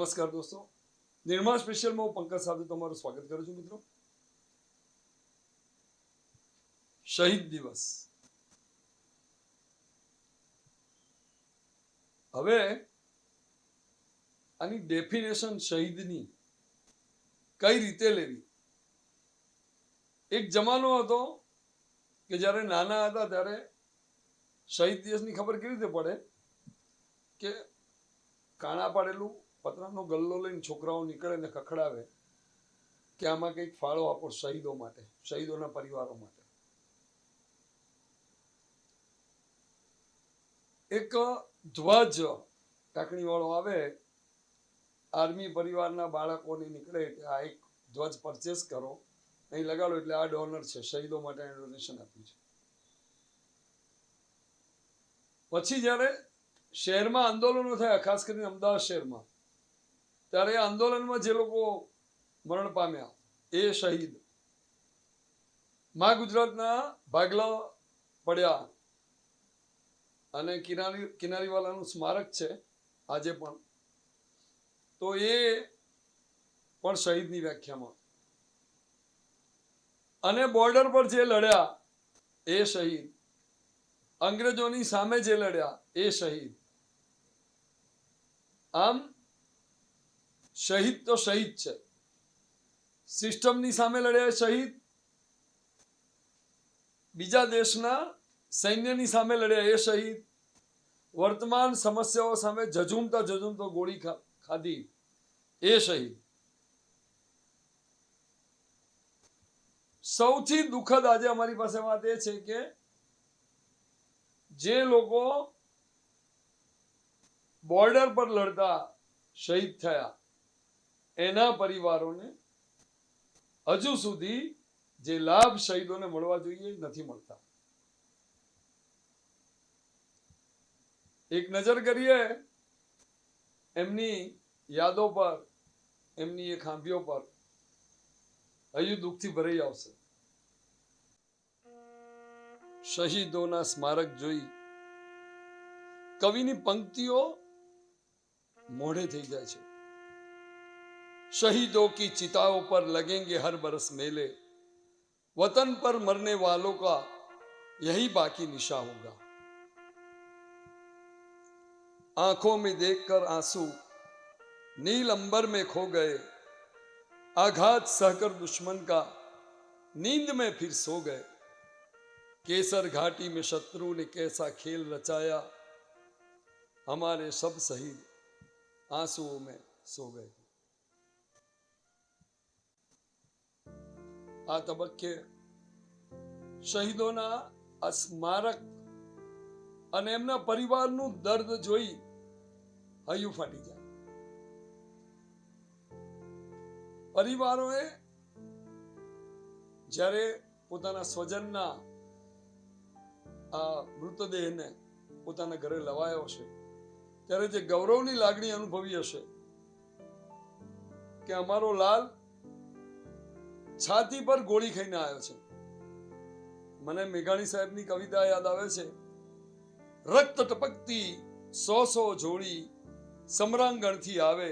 નમસ્કાર દોસ્તો, નિર્માણ સ્પેશિયલમાં હું પંકજ સાધુ તમારું સ્વાગત કરું છું. મિત્રો, શહીદ દિવસ હવે આની ડેફિનેશન શહીદની કઈ રીતે લેવી. એક જમાનો હતો કે જ્યારે નાના હતા ત્યારે શહીદ દિવસની ખબર કેવી રીતે પડે કે કાણા પાડેલું પતરાનો ગલ્લો લઈને છોકરાઓ નીકળે ને ખખડાવે કે આમાં કંઈક ફાળો આપો શહીદો માટે, શહીદોના પરિવારો માટે. એક ધ્વજ ટાંકણી વાળો આવે, આર્મી પરિવારના બાળકોને નીકળે કે આ એક ધ્વજ પરચેસ કરો, અહીં લગાડો, એટલે આ ડોનર છે, શહીદો માટે ડોનેશન આપ્યું છે. પછી જ્યારે શહેરમાં આંદોલનો થયા, ખાસ કરીને અમદાવાદ શહેરમાં, ત્યારે આંદોલનમાં જે લોકો મરણ પામ્યા એ શહીદ. મા ગુજરાતના ભાગલા પડ્યા અને કિનારીવાલાનું સ્મારક છે આજે પણ, તો એ પણ શહીદની વ્યાખ્યામાં. અને બોર્ડર પર જે લડ્યા એ શહીદ, અંગ્રેજોની સામે જે લડ્યા એ શહીદ. આમ શહીદ તો શહીદ છે. સિસ્ટમની સામે લડ્યા શહીદ, બીજા દેશના સૈન્યની સામે લડ્યા એ શહીદ, વર્તમાન સમસ્યાઓ સામે ઝઝૂમતો ગોળી ખાધી એ શહીદ. સૌથી દુઃખદ આજે અમારી પાસે વાત એ છે કે જે લોકો બોર્ડર પર લડતા શહીદ થયા એના પરિવારોને હજુ સુધી જે લાભ શહીદોને મળવા જોઈએ નથી મળતા. એક નજર કરીએ એમની યાદો પર, એમની એ ખાંભીઓ પર, હજુ દુઃખથી ભરાઈ આવશે. શહીદોના સ્મારક જોઈ કવિની પંક્તિઓ મોઢે થઈ જાય છે. शहीदों की चिताओं पर लगेंगे हर बरस मेले, वतन पर मरने वालों का यही बाकी निशा होगा. आंखों में देखकर आंसू नील अंबर में खो गए, आघात सहकर दुश्मन का नींद में फिर सो गए. केसर घाटी में शत्रु ने कैसा खेल रचाया, हमारे सब शहीद आंसुओं में सो गए. આ તબક્કે શહીદોના આ સ્મારક અને એમના પરિવારનું દર્દ જોઈ હૈયું ફાટી જાય. પરિવારોએ જ્યારે પોતાના સ્વજનના આ મૃતદેહને પોતાના ઘરે લવાયો છે ત્યારે જે ગૌરવની લાગણી અનુભવી હશે કે અમારો લાલ છાતી પર ગોળી ખાઈને આવ્યો છે. મને મેઘાણી સાહેબની કવિતા યાદ આવે છે. રક્ત ટપકતી સો જોડી સમરાંગણથી આવે,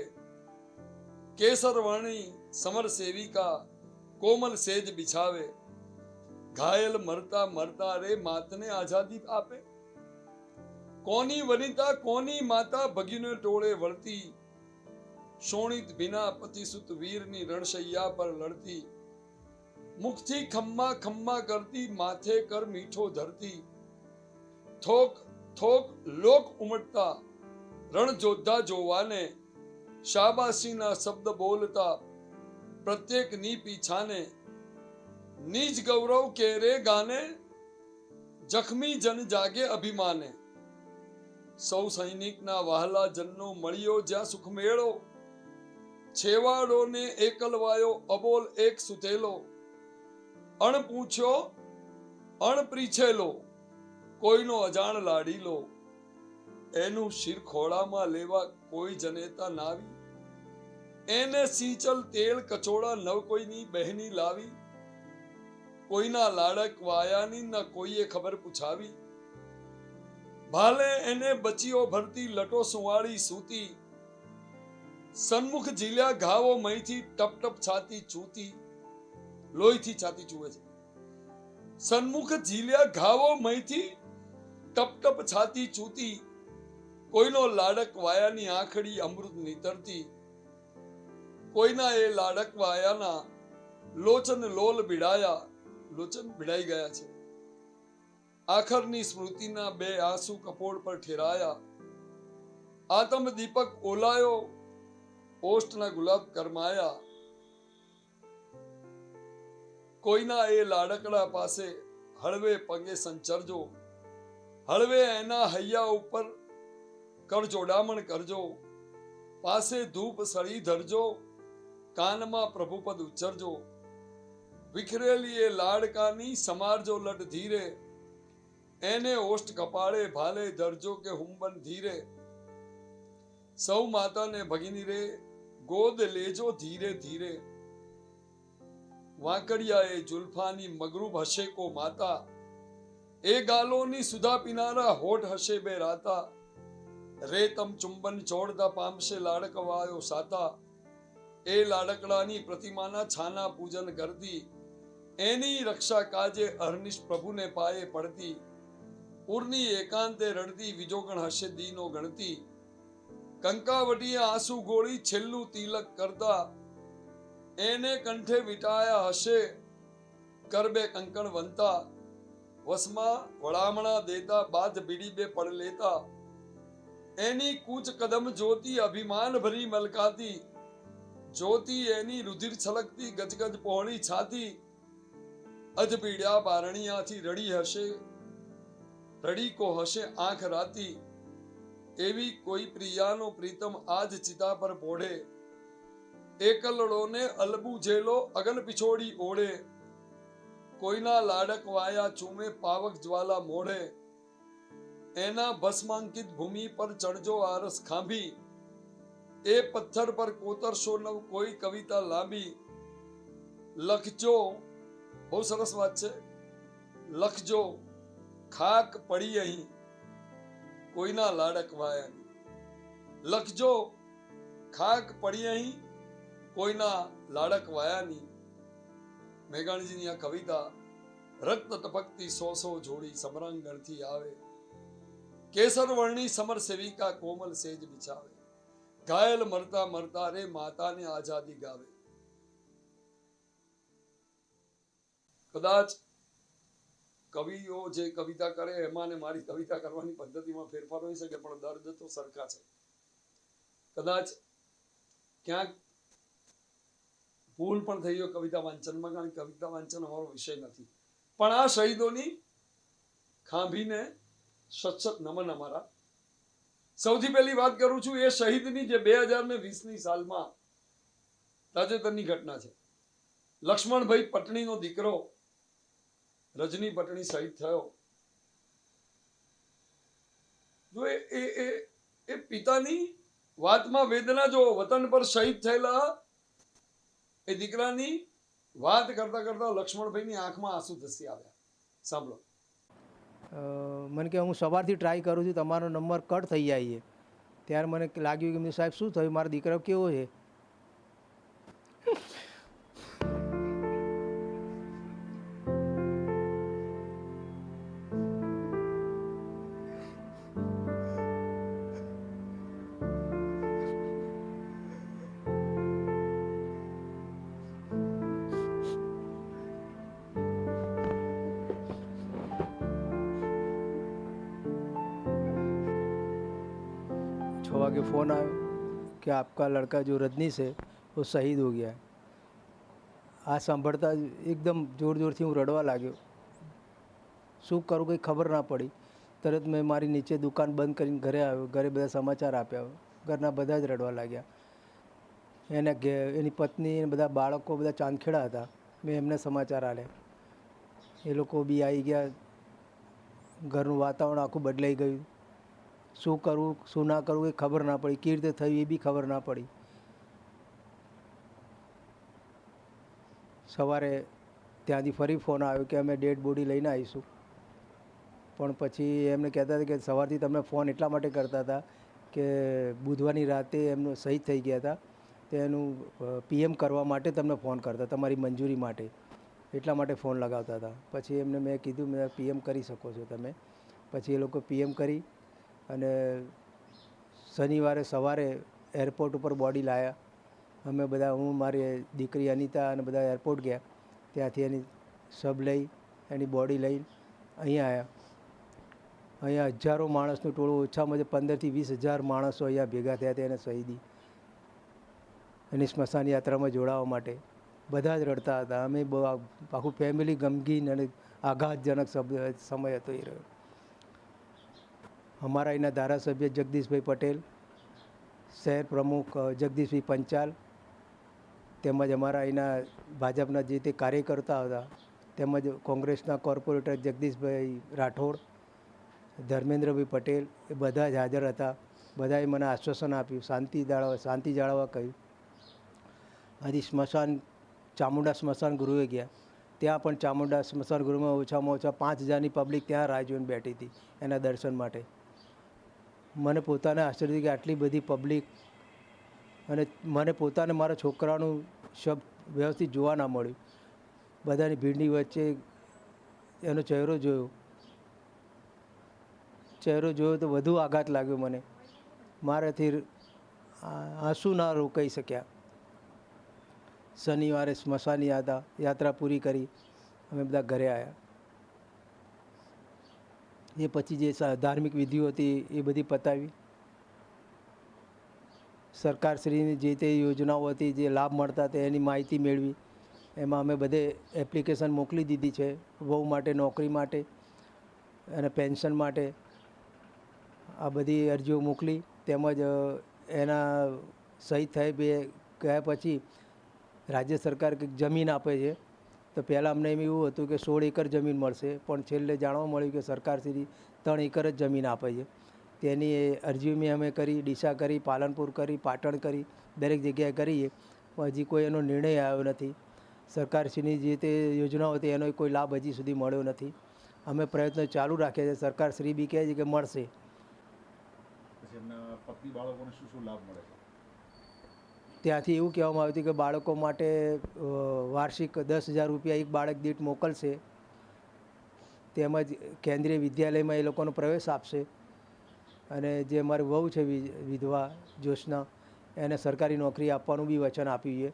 કેસર વર્ણી સમર સેવિકા કોમલ સેજ બિછાવે, ઘાયલ મરતા મરતા રે માતને આઝાદી આપે, કોની વનિતા કોની માતા ભગીને ટોળે વળતી, શોણિત ભીના પતિસુત વીરની રણશૈયા પર લડતી, મુખથી ખમ્મા ખમ્મા કરતી માથે કર મીઠો ધરતી, થોક થોક લોક ઉમટતા રણ જોધા જોવાને, શાબાશીના શબ્દ બોલતા પ્રત્યેક ની પીછાને, નિજ ગૌરવ કેરે ગાને, જખમી જન જાગે અભિમાને. સૌ સૈનિકના વહાલા જનનો મળ્યો જ્યાં સુખ મેળો, છેવાડોને એકલવાયો અબોલ એક સુતેલો, અણ પૂછ્યો અણ પ્રીછેલો, કોઈનો અજાણ લાડીલો, એનું શિર ખોળામાં લેવા કોઈ જનેતા નાવી, એને સિંચલ તેલ કચોળા નવ કોઈની બહેની લાવી, કોઈના લાડક વાયાની ન કોઈએ ખબર પૂછાવી, ભાલે એને બચીઓ ભરતી લટો સુવાળી સૂતી, સન્મુખ ઝીલ્યા ઘાવો મહીથી ટપ ટપ છાતી ચૂતી, લોહીથી છાતી ચૂવે છે. સન્મુખ ઝીલ્યા ઘાવો મહીથી ટપ ટપ છાતી ચૂતી, કોઈનો લાડક વાયાની આંખડી અમૃત નીતરતી, કોઈના એ લાડક વાયાના લોચન લોલ ભીડાયા, લોચન ભીડાઈ ગયા છે. આખરની સ્મૃતિના બે આંસુ કપોળ પર ઠેરાયા, આતમ દીપક ઓલાયો, ઓષ્ટના ગુલાબ કરમાયા, કોઈના એ લાડકડા પાસે હળવે પગે સંચરજો, હળવે એના હૈયા ઉપર કરજોડામણ કરજો, પાસે ધૂપ સળી ધરજો, કાનમાં પ્રભુપદ ઉચ્ચરજો, વિખરેલી એ લાડકાની સમારજો લટ ધીરે, એને ઓષ્ટ કપાળે ભાલે ધરજો કે હુંબન ધીરે, સૌ માતાને ભગીની રે ગોદ લેજો ધીરે ધીરે, વાંકડિયા એ જુલ્ફાની મગરૂબ હશે કો માતા, એ ગાલોની સુધા પીનારા હોઠ હશે બે રાતા, રેતમ ચુંબન ચોડતા પામશે લાડકવાયો સાતા, એ લાડકડાની પ્રતિમાના છાના પૂજન કરતી, એની રક્ષા કાજે અહર્નિશ પ્રભુને પાયે પડતી, ઉરની એકાંતે રડતી વિજોગણ હશે દીનો ગણતી, કંકાવટીએ આંસુ ગોળી છેલ્લું તિલક કરતા, એને કંઠે વિટાયા હશે કરબે કંકણ વંતા, વસમાં વળામણા દેતા બાદ બીડી બે પડ લેતા, એની કૂચ કદમ જોતી અભિમાન ભરી મલકાતી, જોતી એની રુધિર છલકતી ગજગજ પહોળી છાતી, અજપીડ્યા બારણિયાથી રડી હશે, રડી કો હશે આંખ રાતી, એવી કોઈ પ્રિયાનો પ્રીતમ આજ ચિતા પર પોઢે, એકલડોને અલબુ જેલો અગન પિછોડી ઓળે, કોઈના લાડક વાયા ચૂમે પાવક જ્વાલા મોઢે, એના ભસ્માંકિત ભૂમિ પર ચડજો આરસ ખાંભી, એ પથ્થર પર કોતરશો નવ કોઈ કવિતા લાંબી, લખજો, બહુ સરસ વાત છે, લખજો ખાક પડી અહીં કોઈના લાડક વાયાની, લખજો ખાક પડી અહીં કોઈના લાડક વાયાની. મેઘાણીજીની આ કવિતા રક્ત ટપકતી સો સો જોડી સમરાંગણથી આવે, કેસર વર્ણી સમર સેવિકા કોમલ સેજ બિછાવે, ઘાયલ મરતા મરતા રે માતાને આઝાદી ગાવે. કદાચ કવિઓ જે કવિતા કરે એમાં ને મારી કવિતા કરવાની પદ્ધતિમાં ફેરફાર હોઈ શકે, પણ દર્દ તો સરખા છે. કદાચ ક્યાંક ભૂલ પણ થઈ હોય કવિતા વાંચનમાં, કારણ કે કવિતા વાંચન અમારો વિષય નથી, પણ આ શહીદોની ખાંભીને સચત નમન અમારા. સૌથી પહેલી વાત કરું છું એ શહીદની જે 2020ની સાલમાં તાજેતરની ઘટના છે. લક્ષ્મણભાઈ પટણીનો દીકરો રજની પટણી શહીદ થયો. જો એ પિતાની વાતમાં વેદના, જો વતન પર શહીદ થયેલા એ દીકરાની વાત કરતા કરતા લક્ષ્મણભાઈની આંખમાં આંસુ ધસી આવ્યા. સાંભળો. મને કે હું સવારથી ટ્રાય કરું છું, તમારો નંબર કટ થઈ જાય છે. ત્યારે મને લાગ્યું કે સાહેબ શું થયું, મારો દીકરો કેવો છે. वागे फ़ोन आया कि आपका लड़का जो रजनी से वो शहीद हो गया है. આ સાંભળતા જ એકદમ જોર જોરથી હું રડવા લાગ્યો. શું કરું કંઈ ખબર ના પડી. તરત મેં મારી નીચે દુકાન બંધ કરીને ઘરે આવ્યો. ઘરે બધા સમાચાર આપ્યા. ઘરના બધા જ રડવા લાગ્યા. એની પત્ની અને બધા બાળકો બધા ચાંદખેડા હતા. મેં એમને સમાચાર આપ્યા. એ લોકો બી આવી ગયા. ઘરનું વાતાવરણ આખું બદલાઈ ગયું. શું કરવું શું ના કરવું એ ખબર ના પડી. કેવી રીતે થયું એ બી ખબર ના પડી. સવારે ત્યાંથી ફરી ફોન આવ્યો કે અમે ડેડ બોડી લઈને આવીશું. પણ પછી એમને કહેતા હતા કે સવારથી તમને ફોન એટલા માટે કરતા હતા કે બુધવારની રાતે એમનું શહીદ થઈ ગયા હતા. તેનું પીએમ કરવા માટે તમને ફોન કરતા, તમારી મંજૂરી માટે, એટલા માટે ફોન લગાવતા હતા. પછી એમને મેં કીધું મેં પીએમ કરી શકો છો તમે. પછી એ લોકો પીએમ કરી અને શનિવારે સવારે એરપોર્ટ ઉપર બોડી લાવ્યા. અમે બધા, હું, મારી દીકરી અનિતા અને બધા એરપોર્ટ ગયા. ત્યાંથી એની સબ લઈ, એની બોડી લઈ અહીંયા આવ્યા. અહીંયા હજારો માણસનું ટોળું, ઓછામાં ઓછા 15,000 થી 20,000 માણસો અહીંયા ભેગા થયા હતા એને શહીદી એની સ્મશાન યાત્રામાં જોડાવા માટે. બધા જ રડતા હતા. અમે આખું ફેમિલી ગમગીન અને આઘાતજનક સમય હતો એ રહ્યો. અમારા અહીંના ધારાસભ્ય જગદીશભાઈ પટેલ, શહેર પ્રમુખ જગદીશભાઈ પંચાલ, તેમજ અમારા અહીંના ભાજપના જે તે કાર્યકર્તા હતા, તેમજ કોંગ્રેસના કોર્પોરેટર જગદીશભાઈ રાઠોડ, ધર્મેન્દ્રભાઈ પટેલ, એ બધા જ હાજર હતા. બધાએ મને આશ્વાસન આપ્યું, શાંતિ જાળવવા કહ્યું. હજી સ્મશાન, ચામુંડા સ્મશાન ગૃહે ગયા. ત્યાં પણ ચામુંડા સ્મશાન ગૃહમાં ઓછામાં ઓછા 5,000ની પબ્લિક ત્યાં રાહ જોઈને બેઠી હતી એના દર્શન માટે. મને પોતાને આશ્ચર્ય થયું કે આટલી બધી પબ્લિક, અને મને પોતાને મારા છોકરાનું શબ વ્યવસ્થિત જોવા ના મળ્યું. બધાની ભીડની વચ્ચે એનો ચહેરો જોયો તો વધુ આઘાત લાગ્યો મને. મારાથી આંસુ ના રોકાઈ શક્યા. શનિવારે સ્મશાન યાત્રા પૂરી કરી અમે બધા ઘરે આવ્યા. એ પછી જે ધાર્મિક વિધિઓ હતી એ બધી પતાવી. સરકારશ્રીની જે તે યોજનાઓ હતી, જે લાભ મળતા હતા એની માહિતી મેળવી. એમાં અમે બધે એપ્લિકેશન મોકલી દીધી છે. વહુ માટે, નોકરી માટે અને પેન્શન માટે આ બધી અરજીઓ મોકલી. તેમજ એના સહી થઈ ગયા પછી રાજ્ય સરકાર કંઈક જમીન આપે છે. તો પહેલાં અમને એમ એવું હતું કે 16 એકર જમીન મળશે, પણ છેલ્લે જાણવા મળ્યું કે સરકારશ્રી 3 એકર જ જમીન આપે છે. તેની અરજી મેં અમે કરી, ડીસા કરી, પાલનપુર કરી, પાટણ કરી, દરેક જગ્યાએ કરીએ, પણ હજી કોઈ એનો નિર્ણય આવ્યો નથી. સરકારશ્રીની જે તે યોજનાઓ હતી એનો કોઈ લાભ હજી સુધી મળ્યો નથી. અમે પ્રયત્નો ચાલુ રાખ્યા છે. સરકારશ્રી બી કહે છે કે મળશે. પછી એમના પત્ની બાળકોને શું શું લાભ મળે છે? ત્યાંથી એવું કહેવામાં આવ્યું હતું કે બાળકો માટે વાર્ષિક 10,000 રૂપિયા એક બાળક દીઠ મોકલશે. તેમજ કેન્દ્રીય વિદ્યાલયમાં એ લોકોનો પ્રવેશ આપશે. અને જે અમારી વહુ છે વિધવા જ્યોત્સના, એને સરકારી નોકરી આપવાનું બી વચન આપ્યું છે.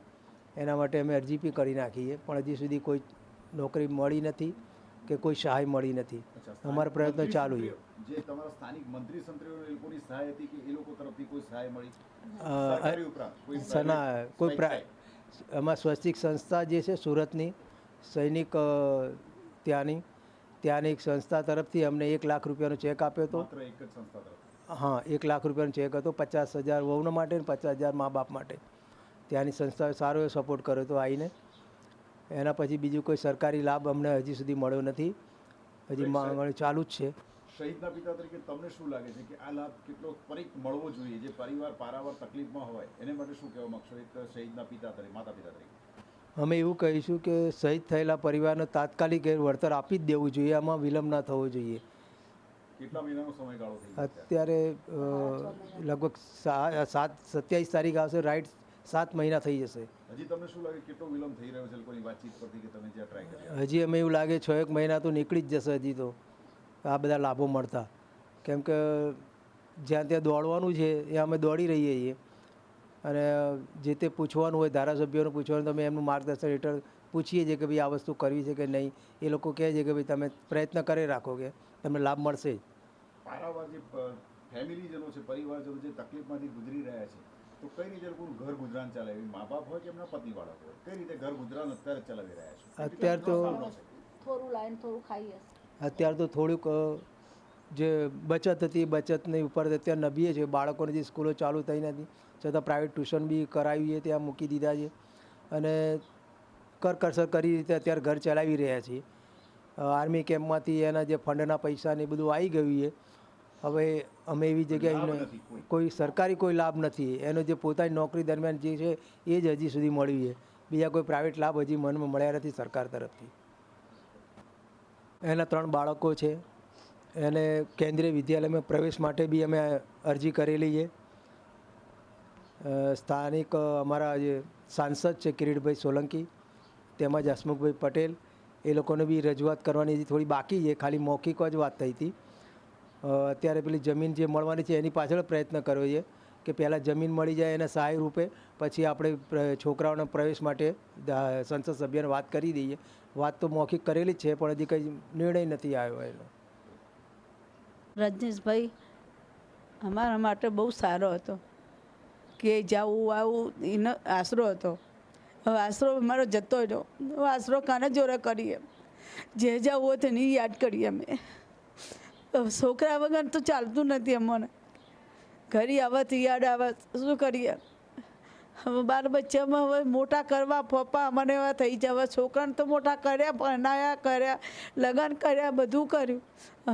એના માટે અમે અરજી બી કરી નાખી છે, પણ હજી સુધી કોઈ નોકરી મળી નથી કે કોઈ સહાય મળી નથી. અમારા પ્રયત્નો ચાલુ છે. જે તમારા સ્થાનિક મંત્રી સંત્રીઓ એ લોકોની સહાય હતી કે એ લોકો તરફથી કોઈ સહાય મળી? એમાં સ્વસ્તિક સંસ્થા જે છે સુરતની, સૈનિક, ત્યાંની એક સંસ્થા તરફથી અમને 1 લાખ રૂપિયાનો ચેક આપ્યો હતો. માત્ર એક જ સંસ્થા તરફ? હા, 1 લાખ રૂપિયાનો ચેક હતો. 50,000 વહુના માટે અને 50,000 મા બાપ માટે. ત્યાંની સંસ્થાએ સારો એવો સપોર્ટ કર્યો હતો આવીને. એના પછી બીજું કોઈ સરકારી લાભ અમને હજી સુધી મળ્યો નથી. હજી માંગણી ચાલુ જ છે. શહીદના પિતા તરીકે તમને શું લાગે છે કે આ લાભ કેટલો ત્વરિત મળવો જોઈએ? જે પરિવાર પારાવાર તકલીફમાં હોય એને માટે શું કહેવા માંગશો એક શહીદના પિતા તરીકે, માતા પિતા તરીકે? અમે એવું કહીશું કે શહીદ થયેલા પરિવારને તાત્કાલિક વળતર આપી જ દેવું જોઈએ. આમાં વિલંબ ના થવો જોઈએ. કેટલા મહિનાનો સમયગાળો થઈ ગયો? અત્યારે લગભગ 27 તારીખ આવશે, રાઈટ 7 મહિના થઈ જશે. હજી તમને શું લાગે કેટલો વિલંબ થઈ રહ્યો છે લોકોની વાતચીત પરથી કે તમે જ્યાં ટ્રાય કરી? હજી અમે એવું લાગે 6-1 મહિના તો નીકળી જ જશે હજી તો આ બધા લાભો મળતા. કેમ કે જ્યાં ત્યાં દોડવાનું છે એ અમે દોડી રહીએ છીએ. અને જે તે પૂછવાનું હોય, ધારાસભ્યોને પૂછવાનું, તમે એમનું માર્ગદર્શન હેઠળ પૂછીએ છીએ કે ભાઈ આ વસ્તુ કરવી છે કે નહીં. એ લોકો કહે છે કે ભાઈ તમે પ્રયત્ન કરી રાખો કે તમને લાભ મળશે જ. પારાવાર જે ફેમિલીજનો છે, પરિવારજનો જે તકલીફમાંથી ગુજરી રહ્યા છે, તો કઈ રીતે લોકોનું ઘર ગુજરાન ચાલે? મા બાપ હોય કે એમના પત્ની બાળક હોય, કઈ રીતે ઘર ગુજરાન અત્યારે ચલાવી રહ્યા છે? અત્યારે તો અત્યારે તો થોડુંક જે બચત હતી, બચતની ઉપર અત્યારે નભીએ છે. બાળકોની જે સ્કૂલો ચાલુ થઈ નથી, છતાં પ્રાઇવેટ ટ્યુશન બી કરાવી છે, ત્યાં મૂકી દીધા છે. અને કરકસર કરી રીતે અત્યારે ઘર ચલાવી રહ્યા છીએ. આર્મી કેમ્પમાંથી એના જે ફંડના પૈસા ને એ બધું આવી ગયું છે. હવે અમે એવી જગ્યાએ કોઈ સરકારી કોઈ લાભ નથી. એનો જે પોતાની નોકરી દરમિયાન જે છે એ જ હજી સુધી મળ્યું છે. બીજા કોઈ પ્રાઇવેટ લાભ હજી મને મળ્યા નથી સરકાર તરફથી. એના 3 બાળકો છે. એને કેન્દ્રીય વિદ્યાલયમાં પ્રવેશ માટે બી અમે અરજી કરેલી છે. સ્થાનિક અમારા જે સાંસદ છે કિરીટભાઈ સોલંકી તેમજ હસમુખભાઈ પટેલ એ લોકોને બી રજૂઆત કરવાની હજી થોડી બાકી છે, ખાલી મૌખિક જ વાત થઈ હતી. અત્યારે પેલી જમીન જે મળવાની છે એની પાછળ પ્રયત્ન કર્યો છે કે પહેલાં જમીન મળી જાય એને સહાય રૂપે, પછી આપણે છોકરાઓના પ્રવેશ માટે સંસદ સભ્યને વાત કરી દઈએ. વાત તો મૌખિક કરેલી જ છે પણ હજી કંઈ નિર્ણય નથી આવ્યો એનો. રજનીશભાઈ અમારા માટે બહુ સારો હતો કે જાવું આવું એનો આશરો હતો. હવે આશરો અમારો જતો રહ્યો. હવે આશરો કાને જોડે કરીએ, જે જવું હોય તેની યાદ કરીએ અમે. હવે છોકરા વગર તો ચાલતું નથી અમને. ઘરે આવવાથી યાદ આવે શું કરીએ. હવે બાર બચ્ચામાં હવે મોટા કરવા પપ્પા અમને એવા થઈ જાય. હવે છોકરાને તો મોટા કર્યા, ભણાયા કર્યા, લગ્ન કર્યા, બધું કર્યું.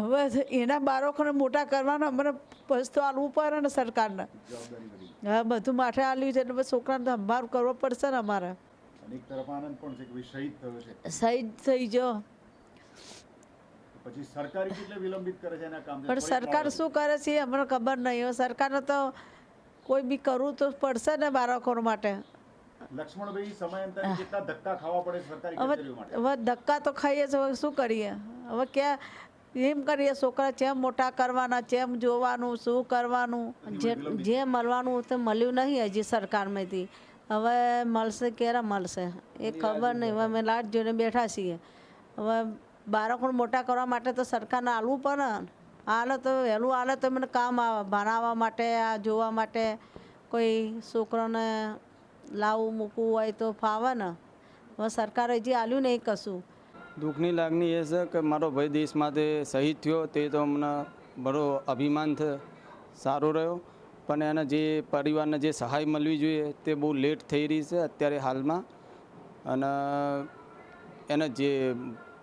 હવે એના બાળકોને મોટા કરવાના અમને પસ્તો આલવું પડે ને સરકારને. જવાબદારી વધી. હા, બધું માથે આલ્યું છે એટલે પછી છોકરાને તો સંભાળ કરવો પડશે ને અમારે. અને એક તરફ આનંદ પણ છે કે ભાઈ શહીદ થયો છે. શહીદ થઈ ગયો પછી સરકારી કેટલે વિલંબિત કરે છે એના કામ. પણ સરકાર શું કરે છે એ અમને ખબર નહીં. હવે સરકારને તો કોઈ બી કરવું તો પડશે ને બાળકો માટે. લક્ષ્મણભાઈ સમયાંતરે કેટલા ધક્કા ખાવા પડે સરકારી હવે કચેરીઓ માટે? હવે ધક્કા તો ખાઈએ છીએ. હવે શું કરીએ. હવે ક્યાં એમ કરીએ છોકરા ચેમ મોટા કરવાના, ચેમ જોવાનું, શું કરવાનું. જે મળવાનું તો મળ્યું નહીં હજી સરકારમાંથી. હવે મળશે ક્યારે મળશે એ ખબર નહીં. હવે અમે લાટ જોઈને બેઠા છીએ. હવે બાળકોને મોટા કરવા માટે તો સરકારને આલવું પડે. આલે તો વહેલું આલે તો મને કામ આવે ભણાવવા માટે, આ જોવા માટે. કોઈ છોકરાને લાવવું મૂકવું હોય તો ફાવે ને. હવે સરકારે હજી આલ્યું નહીં કશું. દુઃખની લાગણી એ છે કે મારો ભાઈ દેશ માટે શહીદ થયો તે તો અમને બરો અભિમાન સારો રહ્યો. પણ એને જે પરિવારને જે સહાય મળવી જોઈએ તે બહુ લેટ થઈ રહી છે અત્યારે હાલમાં. અને એને જે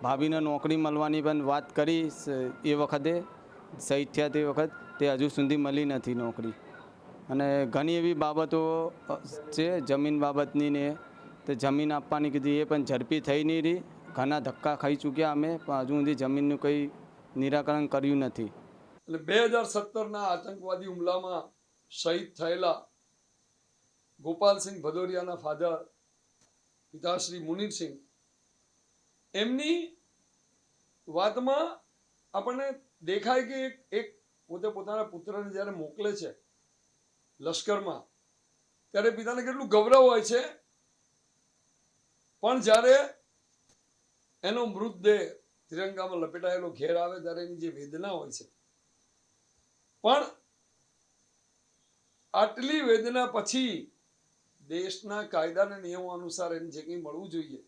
ભાભીને નોકરી મળવાની પણ વાત કરી એ વખતે શહીદ થયા તે વખત, તે હજુ સુધી મળી નથી નોકરી. અને ઘણી એવી બાબતો છે જમીન બાબતની ને તે જમીન આપવાની કીધી એ પણ ઝડપી થઈ નહીં રહી. ઘણા ધક્કા ખાઈ ચૂક્યા અમે, પણ હજુ સુધી જમીનનું કંઈ નિરાકરણ કર્યું નથી. એટલે 2017ના આતંકવાદી હુમલામાં શહીદ થયેલા ગોપાલસિંહ ભદોરિયાના ફાધર પિતાશ્રી મુનીરસિંહ, એમની વાતમાં આપણને દેખાય કે એક પોતે પોતાના પુત્રને જ્યારે મોકલે છે લશ્કરમાં ત્યારે પિતાને કેટલું ગૌરવ હોય છે. પણ જ્યારે એનો મૃતદેહ તિરંગામાં લપેટાયેલો ઘેર આવે ત્યારે એની જે વેદના હોય છે, પણ આટલી વેદના પછી દેશના કાયદા અને નિયમો અનુસાર એને જે કંઈ મળવું જોઈએ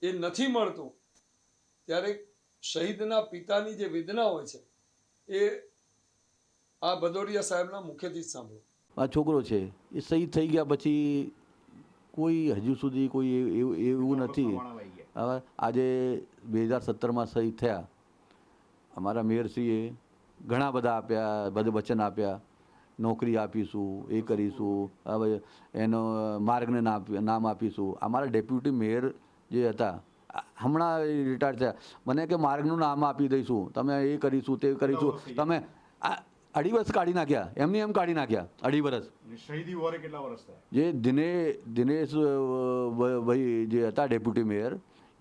એ નથી મળતું. ત્યારે શહીદના પિતાની જે વેદના હોય છે એ આ ભદોરિયા સાહેબના મુખેથી જ સાંભળો. આ છોકરો છે એ શહીદ થઈ ગયા પછી કોઈ હજુ સુધી કોઈ એવું નથી. હવે આજે 2017માં શહીદ થયા. અમારા મેયરશ્રીએ ઘણા બધા આપ્યા, બધું વચન આપ્યા, નોકરી આપીશું, એ કરીશું, હવે એનો માર્ગને નામ આપીશું. અમારા ડેપ્યુટી મેયર જે હતા હમણાં રિટાયર થયા, મને કે માર્ગનું નામ આપી દઈશું, તમે એ કરીશું, તે કરીશું. તમે આ 2.5 વર્ષ કાઢી નાખ્યા, એમની એમ કાઢી નાખ્યા 2.5 વર્ષ. શહીદી વોરે કેટલા વર્ષ થયા? જે દિનેશ ભાઈ જે હતા ડેપ્યુટી મેયર,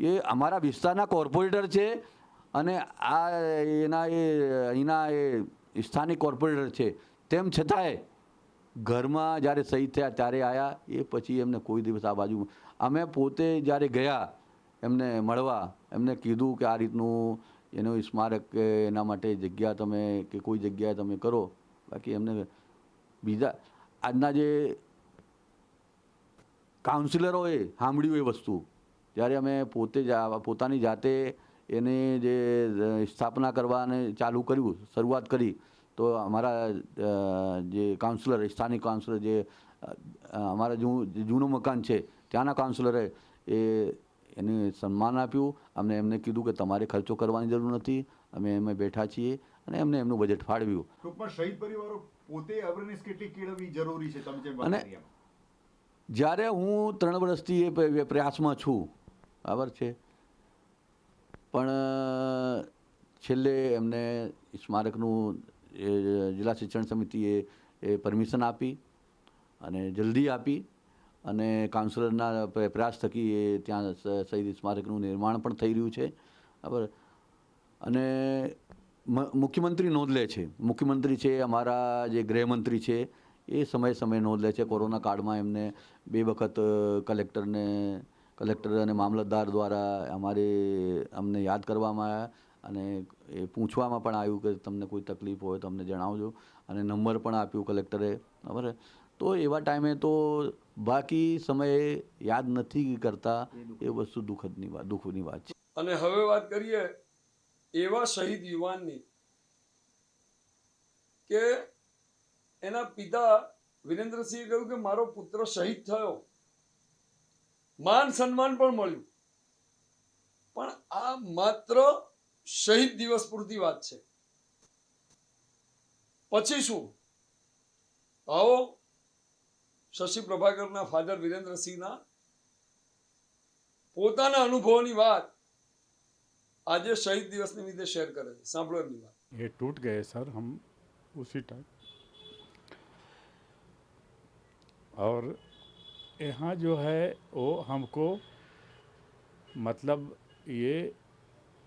એ અમારા વિસ્તારના કોર્પોરેટર છે અને આ અહીંના એ સ્થાનિક કોર્પોરેટર છે. તેમ છતાંય ઘરમાં જ્યારે શહીદ થયા ત્યારે આવ્યા. એ પછી એમને કોઈ દિવસ આ બાજુ, અમે પોતે જ્યારે ગયા એમને મળવા, એમને કીધું કે આ રીતનું એનું સ્મારક કે એના માટે જગ્યા તમે કે કોઈ જગ્યાએ તમે કરો. બાકી એમને બીજા આજના જે કાઉન્સિલરોએ સાંભળ્યું એ વસ્તુ, જ્યારે અમે પોતે પોતાની જાતે એની જે સ્થાપના કરવાને ચાલુ કર્યું, શરૂઆત કરી, તો અમારા જે કાઉન્સિલર, સ્થાનિક કાઉન્સિલર, જે અમારા જૂનું મકાન છે ત્યાંના કાઉન્સિલરે એને સન્માન આપ્યું. અમને એમને કીધું કે તમારે ખર્ચો કરવાની જરૂર નથી, અમે બેઠા છીએ, અને એમને એમનું બજેટ ફાળવ્યું. ટૂંકમાં શહીદ પરિવારો પોતે અવેરનેસ કેટલી કેળવવી જરૂરી છે તમે જેમ વાત અને કરી એમ? જ્યારે હું 3 વર્ષથી એ પ્રયાસમાં છું, બરાબર છે, પણ છેલ્લે એમને સ્મારકનું જિલ્લા શિક્ષણ સમિતિએ એ પરમિશન આપી અને જલ્દી આપી અને કાઉન્સિલરના પ્રયાસ થકી એ ત્યાં શહીદ સ્મારકનું નિર્માણ પણ થઈ રહ્યું છે, બરાબર. અને મુખ્યમંત્રી નોંધ લે છે. મુખ્યમંત્રી છે, અમારા જે ગૃહમંત્રી છે, એ સમયે નોંધ લે છે. કોરોના કાળમાં એમને 2 વખત કલેક્ટર અને મામલતદાર દ્વારા અમને યાદ કરવામાં આવ્યા અને એ પૂછવામાં પણ આવ્યું કે તમને કોઈ તકલીફ હોય તો અમને જણાવજો, અને નંબર પણ આપ્યું કલેક્ટરે, બરાબર. તો એવા ટાઈમે તો બાકી સમયે યાદ નથી કરતા, એ વસ્તુ દુઃખની વાત છે. અને હવે વાત કરીએ એવા શહીદ યુવાનની કે એના પિતા વિરેન્દ્રસિંહે કહ્યું કે મારો પુત્ર શહીદ થયો, માન સન્માન પણ મળ્યું, પણ આ માત્ર શહીદ દિવસ પૂરતી વાત છે. પછી શું? આવો શશી પ્રભાકરના ફાધર વિરેન્દ્રસિંહના પોતાના અનુભવોની વાત આજે शहीद दिवस निमित्ते शेयर करे. सांभळो एमनी बात. ये टूट गए सर हम उसी टाइम, और यहाँ जो है वो हमको मतलब ये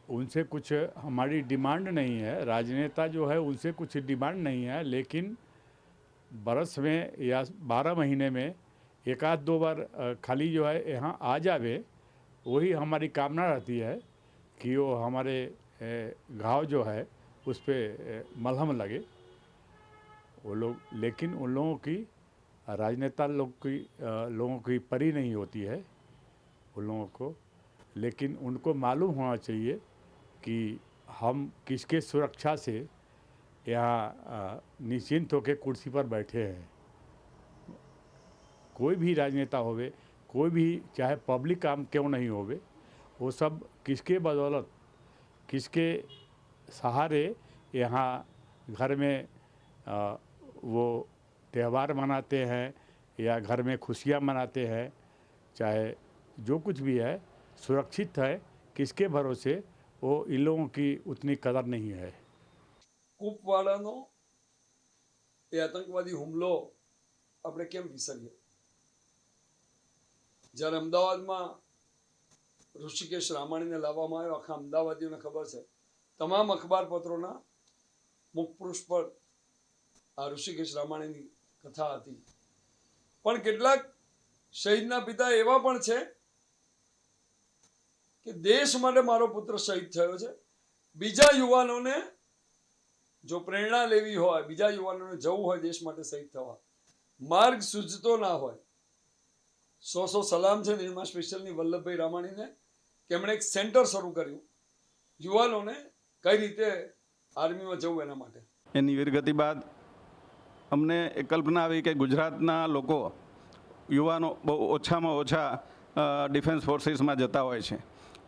उनसे कुछ हमारी डिमांड नहीं है, राजनेता जो है उनसे कुछ डिमांड नहीं है, लेकिन बरस में या 12 महीने में 1-2 बार खाली जो है यहाँ आ जावे, वही हमारी कामना रहती है कि वो हमारे घाव जो है उस पर मलहम लगे वो लोग. लेकिन उन लोगों की राजनेता लोगों की परी नहीं होती है उन लोगों को, लेकिन उनको मालूम होना चाहिए कि हम किसके सुरक्षा से यहाँ निश्चिंत होकर कुर्सी पर बैठे हैं. कोई भी राजनेता होवे, कोई भी चाहे पब्लिक काम क्यों नहीं होवे, वो सब किसके बदौलत, किसके सहारे यहाँ घर में वो त्यौहार मनाते हैं या घर में खुशियाँ मनाते हैं, चाहे जो कुछ भी है, सुरक्षित है. किसके भरोसे, वो इन लोगों की उतनी कदर नहीं है. કૂપવાડાનો એ આતંકવાદી હુમલો આપણે કેમ વિસરીએ? જ્યારે અમદાવાદમાં ઋષિકેશ રામાણીને લાવવામાં આવ્યો, આખા અમદાવાદીઓને ખબર છે, તમામ અખબાર પત્રોના મુખપૃષ્ઠ પર આ ઋષિકેશ રામાણીની કથા હતી. પણ કેટલાક શહીદના પિતા એવા પણ છે કે દેશ માટે મારો પુત્ર શહીદ થયો છે. બીજા યુવાનોને જો પ્રેરણા લેવી હોય, બીજા યુવાનોને જવું હોય દેશ માટે શહીદ થવા, માર્ગ સૂઝતો ના હોય, 100 સલામ છે નિર્મા સ્પેશિયલની વલ્લભભાઈ રામાણીને કે એમણે એક સેન્ટર શરૂ કર્યું યુવાનોને કઈ રીતે આર્મીમાં જવું એના માટે. એની વીરગતિ બાદ અમને એક કલ્પના આવી કે ગુજરાતના લોકો યુવાનો બહુ ઓછામાં ઓછા ડિફેન્સ ફોર્સિસમાં જતા હોય છે,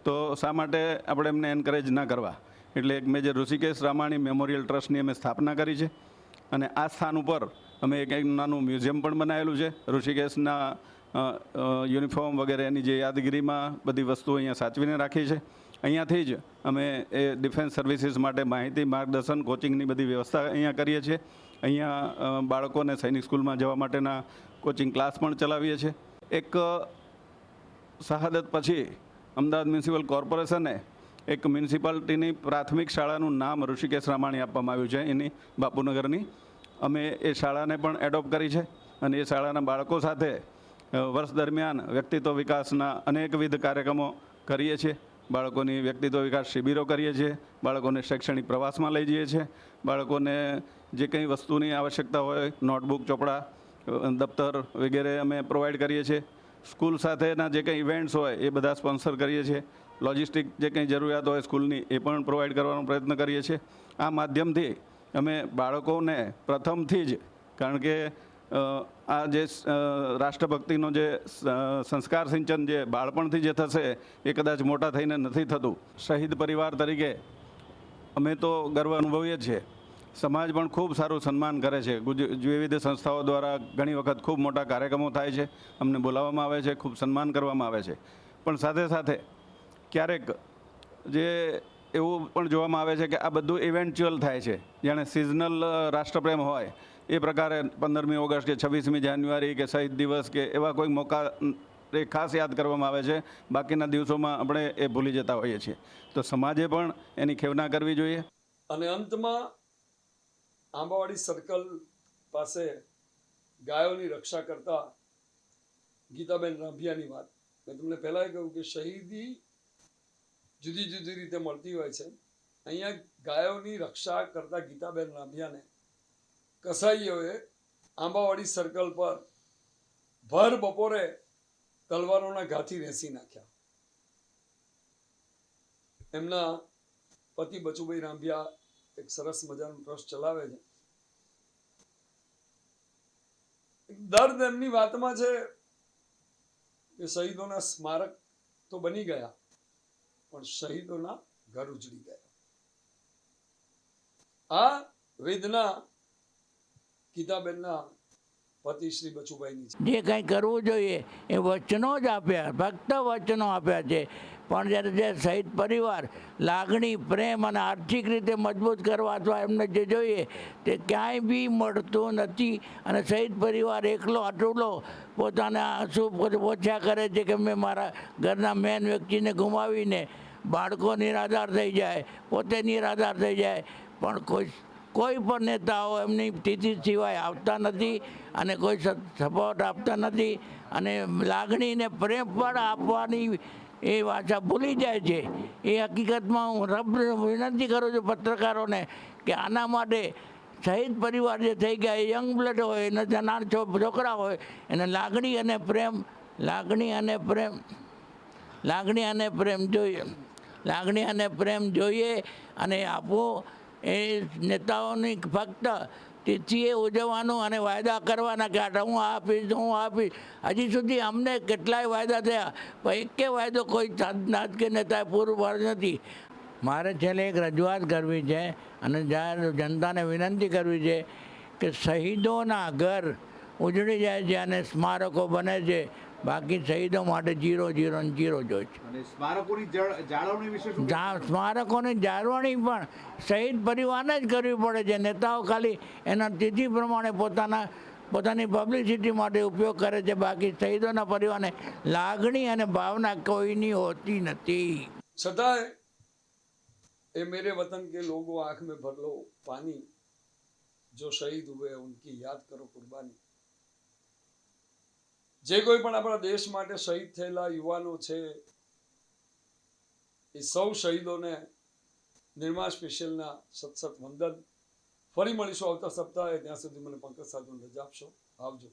તો શા માટે આપણે એમને એન્કરેજ ના કરવા. એટલે એક મેજર ઋષિકેશ રામાણી મેમોરિયલ ટ્રસ્ટની અમે સ્થાપના કરી છે, અને આ સ્થાન ઉપર અમે એક નાનું મ્યુઝિયમ પણ બનાવેલું છે. ઋષિકેશના યુનિફોર્મ વગેરે એની જે યાદગીરીમાં બધી વસ્તુઓ અહીંયા સાચવીને રાખી છે. અહીંયાથી જ અમે એ ડિફેન્સ સર્વિસીસ માટે માહિતી, માર્ગદર્શન, કોચિંગની બધી વ્યવસ્થા અહીંયા કરીએ છીએ. અહીંયા બાળકોને સૈનિક સ્કૂલમાં જવા માટેના કોચિંગ ક્લાસ પણ ચલાવીએ છીએ. એક શહાદત પછી અમદાવાદ મ્યુનિસિપલ કોર્પોરેશને એક મ્યુનિસિપાલિટીની પ્રાથમિક શાળાનું નામ ઋષિકેશ રામાણી આપવામાં આવ્યું છે, એની બાપુનગરની. અમે એ શાળાને પણ એડોપ્ટ કરી છે, અને એ શાળાના બાળકો સાથે વર્ષ દરમિયાન વ્યક્તિત્વ વિકાસના અનેકવિધ કાર્યક્રમો કરીએ છીએ. બાળકોની વ્યક્તિત્વ વિકાસ શિબિરો કરીએ છીએ, બાળકોને શૈક્ષણિક પ્રવાસમાં લઈ જઈએ છીએ, બાળકોને જે કંઈ વસ્તુની આવશ્યકતા હોય, નોટબુક, ચોપડા, દફતર વગેરે અમે પ્રોવાઈડ કરીએ છીએ. સ્કૂલ સાથેના જે કંઈ ઇવેન્ટ્સ હોય એ બધા સ્પોન્સર કરીએ છીએ. લોજિસ્ટિક જે કંઈ જરૂરિયાત હોય સ્કૂલની એ પણ પ્રોવાઈડ કરવાનો પ્રયત્ન કરીએ છીએ. આ માધ્યમથી અમે બાળકોને પ્રથમથી જ, કારણ કે આ જે રાષ્ટ્રભક્તિનો જે સંસ્કાર સિંચન જે બાળપણથી જે થશે એ કદાચ મોટા થઈને નથી થતું. શહીદ પરિવાર તરીકે અમે તો ગર્વ અનુભવીએ છીએ. સમાજ પણ ખૂબ સારું સન્માન કરે છે. વિવિધ સંસ્થાઓ દ્વારા ઘણી વખત ખૂબ મોટા કાર્યક્રમો થાય છે, અમને બોલાવવામાં આવે છે, ખૂબ સન્માન કરવામાં આવે છે. પણ સાથે સાથે ક્યારેક જે એવું પણ જોવામાં આવે છે કે આ બધું ઇવેન્ચ્યુઅલ થાય છે, જાણે સિઝનલ રાષ્ટ્રપ્રેમ હોય એ પ્રકારે 15મી ઓગસ્ટ કે 26મી જાન્યુઆરી કે શહીદ દિવસ કે એવા કોઈ મોકા એ ખાસ યાદ કરવામાં આવે છે. બાકીના દિવસોમાં આપણે એ ભૂલી જતા હોઈએ છીએ. તો સમાજે પણ એની ખેવના કરવી જોઈએ. અને અંતમાં આંબાવાડી સર્કલ પાસે ગાયોની રક્ષા કરતા ગીતાબેન રાંભિયાની વાત. મેં તમને પહેલાં કહ્યું કે શહીદી જુદી જુદી રીતે મળતી હોય છે. અહીંયા ગાયોની રક્ષા કરતા ગીતાબેન રાંભિયાને કસાઈઓએ આંબાવાડી સર્કલ પર ભર બપોરે તલવારોના ઘાથી રેસી નાખ્યા. એમના પતિ બચુભાઈ રાંભિયા એક સરસ મજાનું ટ્રસ્ટ ચલાવે છે. દર્દ એમની વાતમાં છે કે શહીદોના સ્મારક તો બની ગયા પણ શહીદોના ઘર ઉજળી ગયા. આ વેદના ગીતાબેનના પતિ શ્રી બચુભાઈની છે. જે કંઈ કરવું જોઈએ એ વચનો જ આપ્યા, ફક્ત વચનો આપ્યા છે. પણ જ્યારે જે શહીદ પરિવાર લાગણી, પ્રેમ અને આર્થિક રીતે મજબૂત કરવા અથવા એમને જે જોઈએ તે ક્યાંય બી મળતું નથી. અને શહીદ પરિવાર એકલો અટૂલો પોતાના આંસુ ઓછા કરે છે કે મેં મારા ઘરના મેન વ્યક્તિને ગુમાવીને બાળકો નિરાધાર થઈ જાય, પોતે નિરાધાર થઈ જાય, પણ કોઈ પણ નેતાઓ એમની સ્થિતિ સિવાય આવતા નથી અને કોઈ સપોર્ટ આપતા નથી. અને લાગણીને પ્રેમ પણ આપવાની એ ભાષા ભૂલી જાય છે. એ હકીકતમાં હું રબને વિનંતી કરું છું પત્રકારોને કે આના માટે શહીદ પરિવાર જે થઈ ગયા એ યંગ બ્લડ હોય, એના નાના છોકરા હોય, એને લાગણી અને પ્રેમ જોઈએ અને આપવો. એ નેતાઓની ફક્ત તિથિએ ઉજવવાનું અને વાયદા કરવાના કે હું આપીશ. હજી સુધી અમને કેટલાય વાયદા થયા પણ એકે વાયદો કોઈ રાજકીય નેતાએ પૂરું પાડ્યું નથી. મારે છેલ્લે એક રજૂઆત કરવી છે અને જનતાને વિનંતી કરવી છે કે શહીદોના ઘર ઉજળી જાય છે અને સ્મારકો બને છે, બાકી શહીદો માટે 0, 0 અને 0 જોઈએ છે. અને સ્મારકોની જાળવણી વિશે શું? સ્મારકોની જાળવણી પણ શહીદ પરિવારને જ કરવી પડે છે. નેતાઓ ખાલી એના તિથિ પ્રમાણે પોતાની પબ્લિસિટી માટે ઉપયોગ કરે છે, બાકી શહીદોના પરિવારને લાગણી અને ભાવના કોઈની હોતી નથી. છતાંય એ મેરે વતન કે લોગો આંખ में भर लो पानी, जो शहीद हुए उनकी याद करो कुर्बानी. જે કોઈ પણ આપણા દેશ માટે શહીદ થયેલા યુવાનો છે એ સૌ શહીદોને નિર્માણ સ્પેશિયલના સત વંદન. ફરી મળીશું આવતા સપ્તાહે. ત્યાં સુધી મને પંકજ સાધુને રજા આપશો. આવજો.